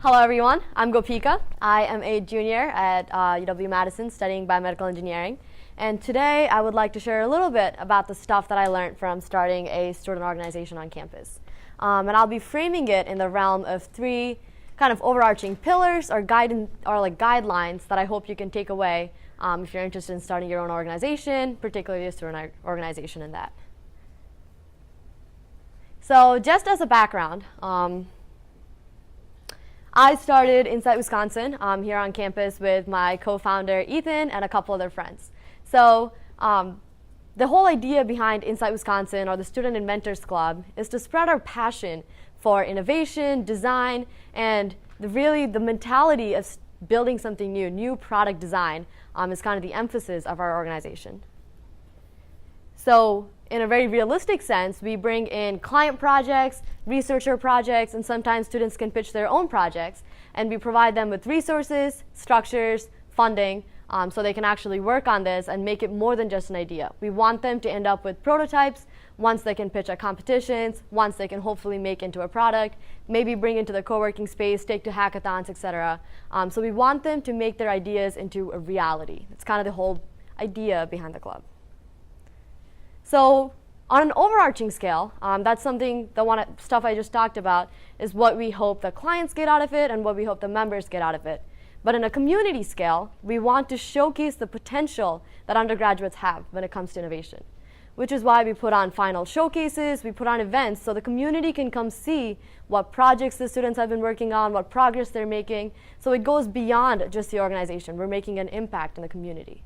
Hello everyone, I'm Gopika. I am a junior at UW-Madison studying biomedical engineering. And today I would like to share a little bit about the stuff that I learned from starting a student organization on campus. And I'll be framing it in the realm of three kind of overarching pillars or guidelines that I hope you can take away if you're interested in starting your own organization, particularly a student organization in that. So just as a background, I started Insight Wisconsin here on campus with my co-founder Ethan and a couple other friends. So the whole idea behind Insight Wisconsin, or the Student Inventors Club, is to spread our passion for innovation, design, and the mentality of building something new product design is kind of the emphasis of our organization. So in a very realistic sense, we bring in client projects, researcher projects, and sometimes students can pitch their own projects, and we provide them with resources, structures, funding, so they can actually work on this and make it more than just an idea. We want them to end up with prototypes, once they can pitch at competitions, once they can hopefully make into a product, maybe bring into the co-working space, take to hackathons, etc. So we want them to make their ideas into a reality. It's kind of the whole idea behind the club. So on an overarching scale, that's something, stuff I just talked about, is what we hope the clients get out of it and what we hope the members get out of it. But in a community scale, we want to showcase the potential that undergraduates have when it comes to innovation, which is why we put on final showcases, we put on events so the community can come see what projects the students have been working on, what progress they're making. So it goes beyond just the organization. We're making an impact in the community.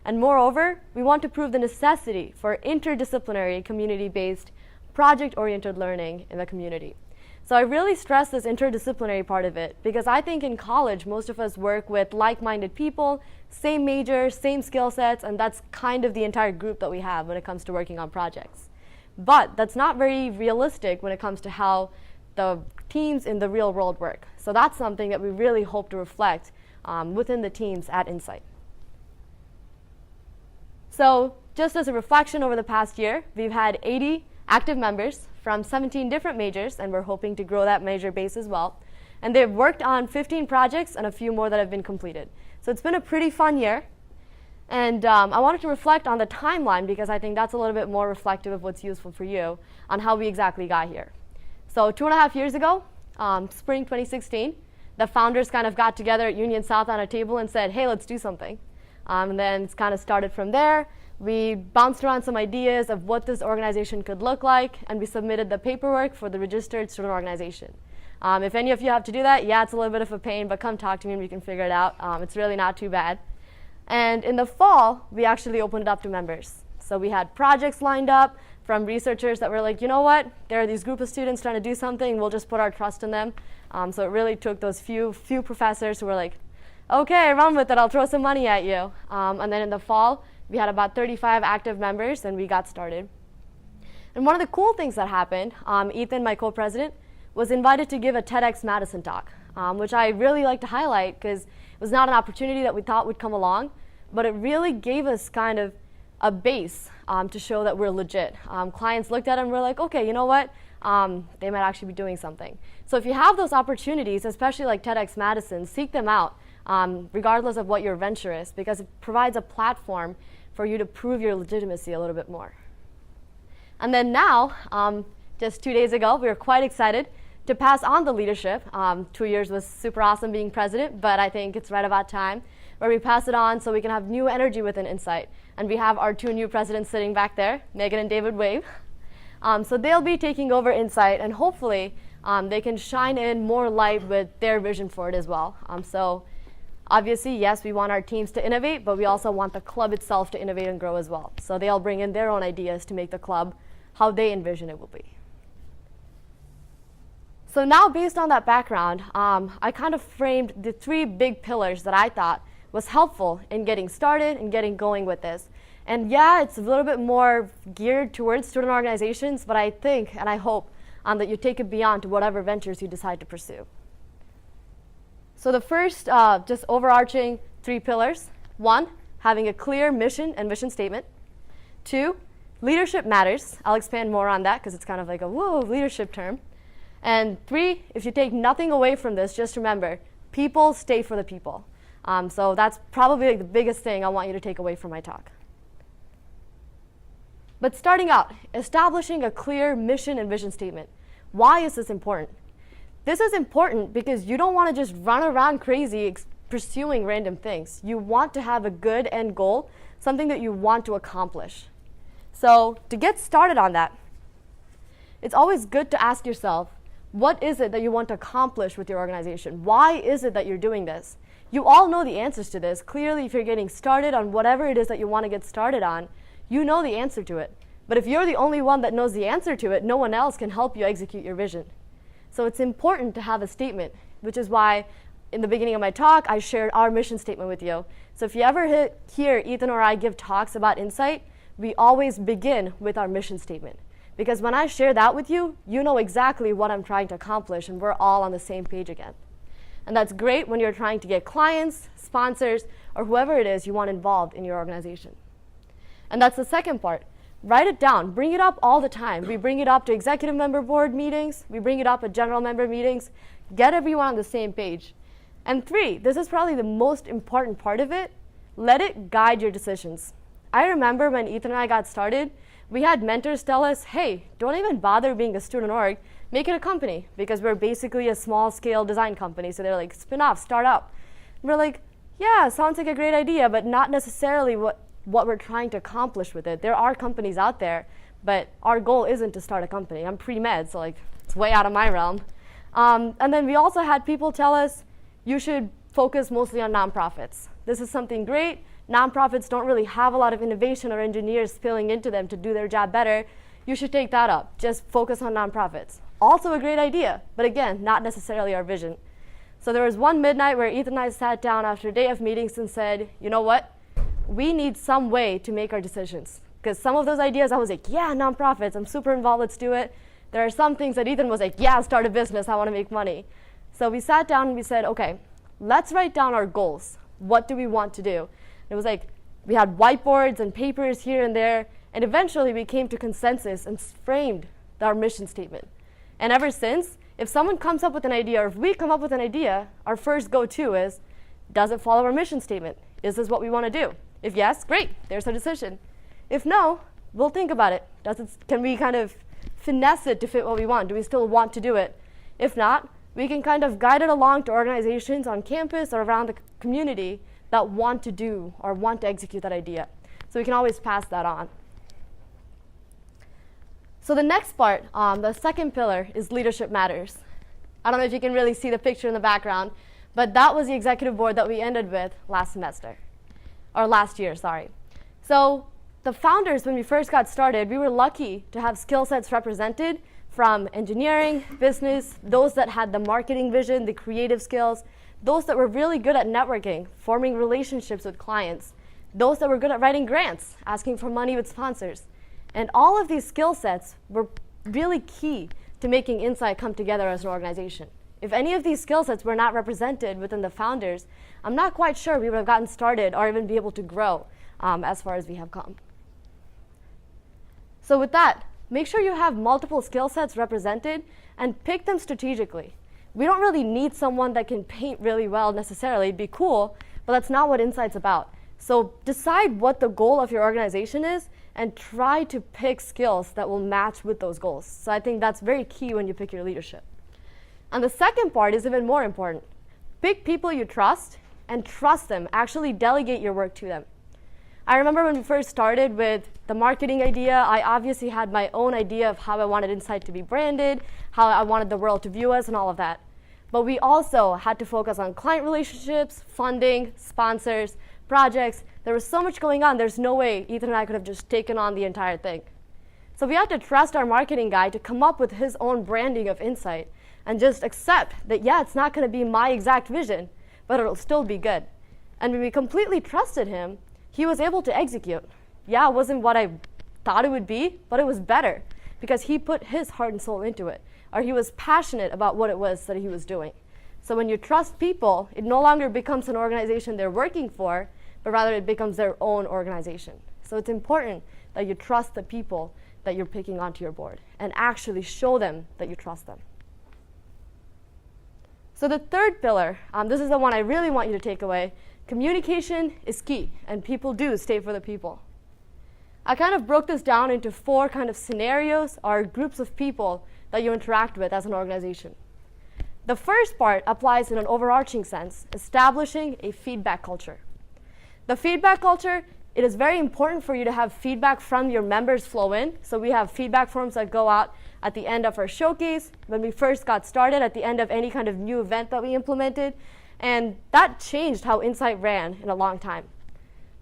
And moreover, we want to prove the necessity for interdisciplinary, community-based, project-oriented learning in the community. So I really stress this interdisciplinary part of it because I think in college, most of us work with like-minded people, same major, same skill sets, and that's kind of the entire group that we have when it comes to working on projects. But that's not very realistic when it comes to how the teams in the real world work. So that's something that we really hope to reflect within the teams at Insight. So just as a reflection over the past year, we've had 80 active members from 17 different majors, and we're hoping to grow that major base as well. And they've worked on 15 projects and a few more that have been completed. So it's been a pretty fun year. And I wanted to reflect on the timeline because I think that's a little bit more reflective of what's useful for you on how we exactly got here. So 2.5 years ago, spring 2016, the founders kind of got together at Union South on a table and said, hey, let's do something. And then it's kind of started from there. We bounced around some ideas of what this organization could look like, and we submitted the paperwork for the registered student organization. If any of you have to do that, yeah, it's a little bit of a pain, but come talk to me and we can figure it out. It's really not too bad. And in the fall, we actually opened it up to members. So we had projects lined up from researchers that were like, you know what, there are these group of students trying to do something, we'll just put our trust in them. So it really took those few professors who were like, okay, run with it, I'll throw some money at you. And then in the fall, we had about 35 active members, and we got started. And one of the cool things that happened, Ethan, my co-president, was invited to give a TEDx Madison talk, which I really like to highlight because it was not an opportunity that we thought would come along, but it really gave us kind of a base to show that we're legit. Clients looked at it and were like, okay, you know what? They might actually be doing something. So if you have those opportunities, especially like TEDx Madison, seek them out. Regardless of what your venture is, because it provides a platform for you to prove your legitimacy a little bit more. And then now, just 2 days ago, we were quite excited to pass on the leadership. 2 years was super awesome being president, but I think it's right about time where we pass it on so we can have new energy within Insight. And we have our 2 new presidents sitting back there, Megan and David Wave. So they'll be taking over Insight, and hopefully they can shine in more light with their vision for it as well. So obviously, yes, we want our teams to innovate, but we also want the club itself to innovate and grow as well. So they all bring in their own ideas to make the club how they envision it will be. So now, based on that background, I kind of framed the 3 big pillars that I thought was helpful in getting started and getting going with this. And yeah, it's a little bit more geared towards student organizations, but I think and I hope that you take it beyond to whatever ventures you decide to pursue. So the first, just overarching 3 pillars. 1, having a clear mission and vision statement. 2, leadership matters. I'll expand more on that because it's kind of like a whoa leadership term. And 3, if you take nothing away from this, just remember, people stay for the people. So that's probably like the biggest thing I want you to take away from my talk. But starting out, establishing a clear mission and vision statement. Why is this important? This is important because you don't want to just run around crazy pursuing random things. You want to have a good end goal, something that you want to accomplish. So to get started on that, it's always good to ask yourself, what is it that you want to accomplish with your organization? Why is it that you're doing this? You all know the answers to this. Clearly, if you're getting started on whatever it is that you want to get started on, you know the answer to it. But if you're the only one that knows the answer to it, no one else can help you execute your vision. So it's important to have a statement, which is why in the beginning of my talk, I shared our mission statement with you. So if you ever hear Ethan or I give talks about Insight, we always begin with our mission statement. Because when I share that with you, you know exactly what I'm trying to accomplish, and we're all on the same page again. And that's great when you're trying to get clients, sponsors, or whoever it is you want involved in your organization. And that's the second part. Write it down. Bring it up all the time. We bring it up to executive member board meetings. We bring it up at general member meetings. Get everyone on the same page. And 3, this is probably the most important part of it. Let it guide your decisions. I remember when Ethan and I got started, we had mentors tell us, hey, don't even bother being a student org. Make it a company, because we're basically a small-scale design company. So they're like, spin off, start up. And we're like, yeah, sounds like a great idea, but not necessarily what we're trying to accomplish with it. There are companies out there, but our goal isn't to start a company. I'm pre-med, so like it's way out of my realm. And then we also had people tell us, you should focus mostly on nonprofits. This is something great. Nonprofits don't really have a lot of innovation or engineers spilling into them to do their job better. You should take that up. Just focus on nonprofits. Also a great idea, but again, not necessarily our vision. So there was one midnight where Ethan and I sat down after a day of meetings and said, you know what? We need some way to make our decisions. Because some of those ideas, I was like, yeah, nonprofits, I'm super involved, let's do it. There are some things that Ethan was like, yeah, start a business, I want to make money. So we sat down and we said, okay, let's write down our goals. What do we want to do? It was like, we had whiteboards and papers here and there, and eventually we came to consensus and framed our mission statement. And ever since, if someone comes up with an idea, or if we come up with an idea, our first go-to is, does it follow our mission statement? Is this what we want to do? If yes, great, there's our decision. If no, we'll think about it. Can we kind of finesse it to fit what we want? Do we still want to do it? If not, we can kind of guide it along to organizations on campus or around the community that want to do or want to execute that idea. So we can always pass that on. So the next part, the second pillar, is leadership matters. I don't know if you can really see the picture in the background, but that was the executive board that we ended with last year, sorry. So the founders, when we first got started, we were lucky to have skill sets represented from engineering, business, those that had the marketing vision, the creative skills, those that were really good at networking, forming relationships with clients, those that were good at writing grants, asking for money with sponsors. And all of these skill sets were really key to making Insight come together as an organization. If any of these skill sets were not represented within the founders, I'm not quite sure we would have gotten started or even be able to grow as far as we have come. So with that, make sure you have multiple skill sets represented and pick them strategically. We don't really need someone that can paint really well necessarily. It'd be cool, but that's not what Insight's about. So decide what the goal of your organization is and try to pick skills that will match with those goals. So I think that's very key when you pick your leadership. And the second part is even more important. Pick people you trust and trust them. Actually delegate your work to them. I remember when we first started with the marketing idea, I obviously had my own idea of how I wanted Insight to be branded, how I wanted the world to view us, and all of that. But we also had to focus on client relationships, funding, sponsors, projects. There was so much going on, there's no way Ethan and I could have just taken on the entire thing. So we had to trust our marketing guy to come up with his own branding of Insight and just accept that, yeah, it's not going to be my exact vision, but it'll still be good. And when we completely trusted him, he was able to execute. Yeah, it wasn't what I thought it would be, but it was better because he put his heart and soul into it, or he was passionate about what it was that he was doing. So when you trust people, it no longer becomes an organization they're working for, but rather it becomes their own organization. So it's important that you trust the people that you're picking onto your board and actually show them that you trust them. So the third pillar, this is the one I really want you to take away. Communication is key, and people do stay for the people. I kind of broke this down into 4 kind of scenarios or groups of people that you interact with as an organization. The first part applies in an overarching sense, establishing a feedback culture. The feedback culture, it is very important for you to have feedback from your members flow in. So we have feedback forms that go out at the end of our showcase, when we first got started, at the end of any kind of new event that we implemented. And that changed how Insight ran in a long time.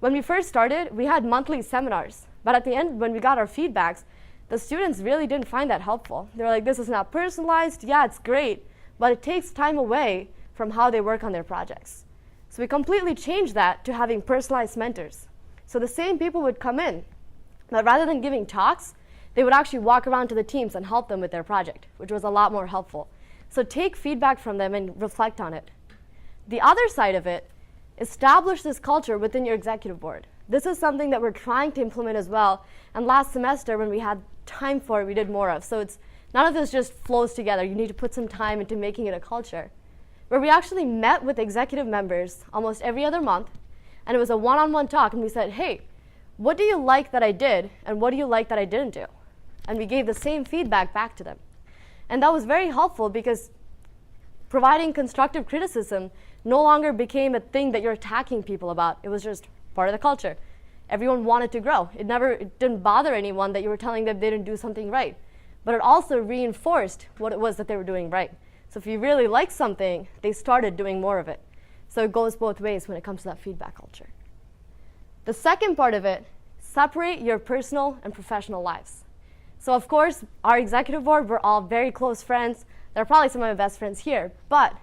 When we first started, we had monthly seminars. But at the end, when we got our feedbacks, the students really didn't find that helpful. They were like, this is not personalized. Yeah, it's great, but it takes time away from how they work on their projects. So we completely changed that to having personalized mentors. So the same people would come in, but rather than giving talks, they would actually walk around to the teams and help them with their project, which was a lot more helpful. So take feedback from them and reflect on it. The other side of it, establish this culture within your executive board. This is something that we're trying to implement as well. And last semester, when we had time for it, we did more of. So it's none of this just flows together. You need to put some time into making it a culture. Where we actually met with executive members almost every other month, and it was a one-on-one talk, and we said, hey, what do you like that I did, and what do you like that I didn't do? And we gave the same feedback back to them. And that was very helpful because providing constructive criticism no longer became a thing that you're attacking people about. It was just part of the culture. Everyone wanted to grow. It didn't bother anyone that you were telling them they didn't do something right. But it also reinforced what it was that they were doing right. So if you really like something, they started doing more of it. So it goes both ways when it comes to that feedback culture. The second part of it, separate your personal and professional lives. So of course, our executive board, we're all very close friends. They're probably some of my best friends here. But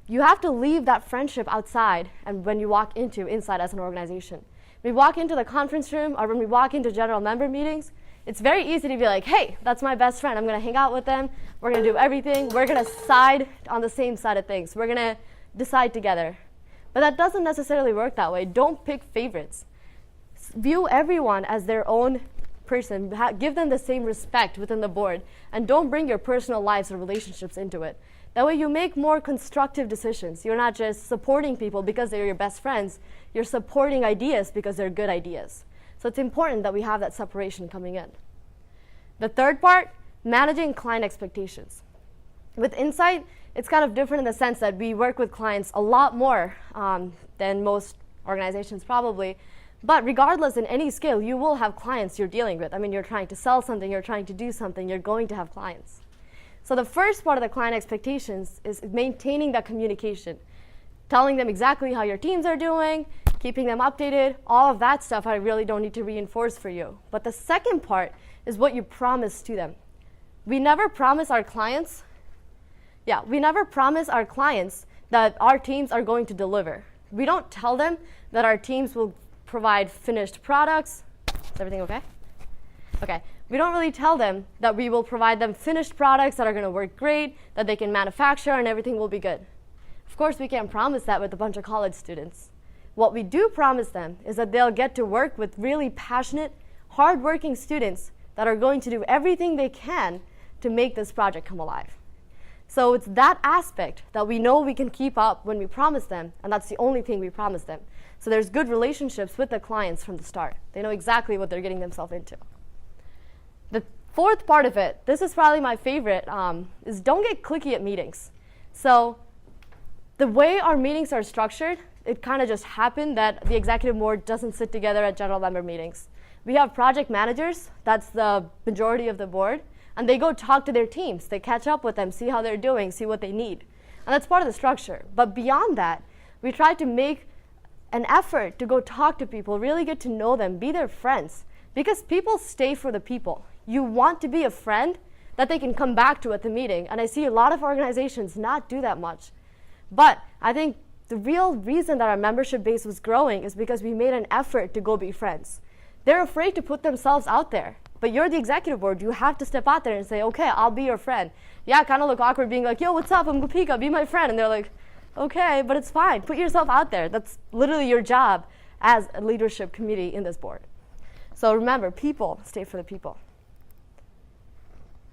you have to leave that friendship outside and when you walk into Insight as an organization. When we walk into the conference room or when we walk into general member meetings, it's very easy to be like, hey, that's my best friend. I'm going to hang out with them. We're going to do everything. We're going to side on the same side of things. We're going to decide together. But that doesn't necessarily work that way. Don't pick favorites. View everyone as their own person. Give them the same respect within the board. And don't bring your personal lives or relationships into it. That way you make more constructive decisions. You're not just supporting people because they're your best friends. You're supporting ideas because they're good ideas. So it's important that we have that separation coming in. The third part, managing client expectations. With Insight, it's kind of different in the sense that we work with clients a lot more than most organizations probably. But regardless, in any scale, you will have clients you're dealing with. I mean, you're trying to sell something, you're trying to do something, you're going to have clients. So the first part of the client expectations is maintaining that communication, telling them exactly how your teams are doing, keeping them updated, all of that stuff I really don't need to reinforce for you. But the second part is what you promise to them. We never promise our clients, that our teams are going to deliver. We don't tell them that our teams will provide finished products. Is everything okay? Okay. We don't really tell them that we will provide them finished products that are going to work great, that they can manufacture, and everything will be good. Of course, we can't promise that with a bunch of college students. What we do promise them is that they'll get to work with really passionate, hardworking students that are going to do everything they can to make this project come alive. So it's that aspect that we know we can keep up when we promise them, and that's the only thing we promise them. So there's good relationships with the clients from the start. They know exactly what they're getting themselves into. The fourth part of it, this is probably my favorite, is don't get cliquey at meetings. So the way our meetings are structured, it kind of just happened that the executive board doesn't sit together at general member meetings. We have project managers, that's the majority of the board, and they go talk to their teams. They catch up with them, see how they're doing, see what they need. And that's part of the structure. But beyond that, we try to make an effort to go talk to people, really get to know them, be their friends. Because people stay for the people. You want to be a friend that they can come back to at the meeting. And I see a lot of organizations not do that much. But I think the real reason that our membership base was growing is because we made an effort to go be friends. They're afraid to put themselves out there. But you're the executive board. You have to step out there and say, okay, I'll be your friend. Yeah, kind of look awkward being like, yo, what's up? I'm Gopika. Be my friend. And they're like, okay, but it's fine. Put yourself out there. That's literally your job as a leadership committee in this board. So remember, people stay for the people.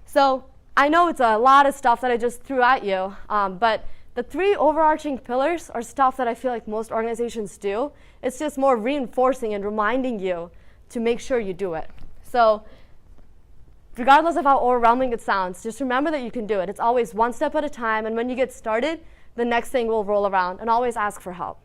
So I know it's a lot of stuff that I just threw at you, but The 3 overarching pillars are stuff that I feel like most organizations do. It's just more reinforcing and reminding you to make sure you do it. So regardless of how overwhelming it sounds, just remember that you can do it. It's always one step at a time, and when you get started, the next thing will roll around, and always ask for help.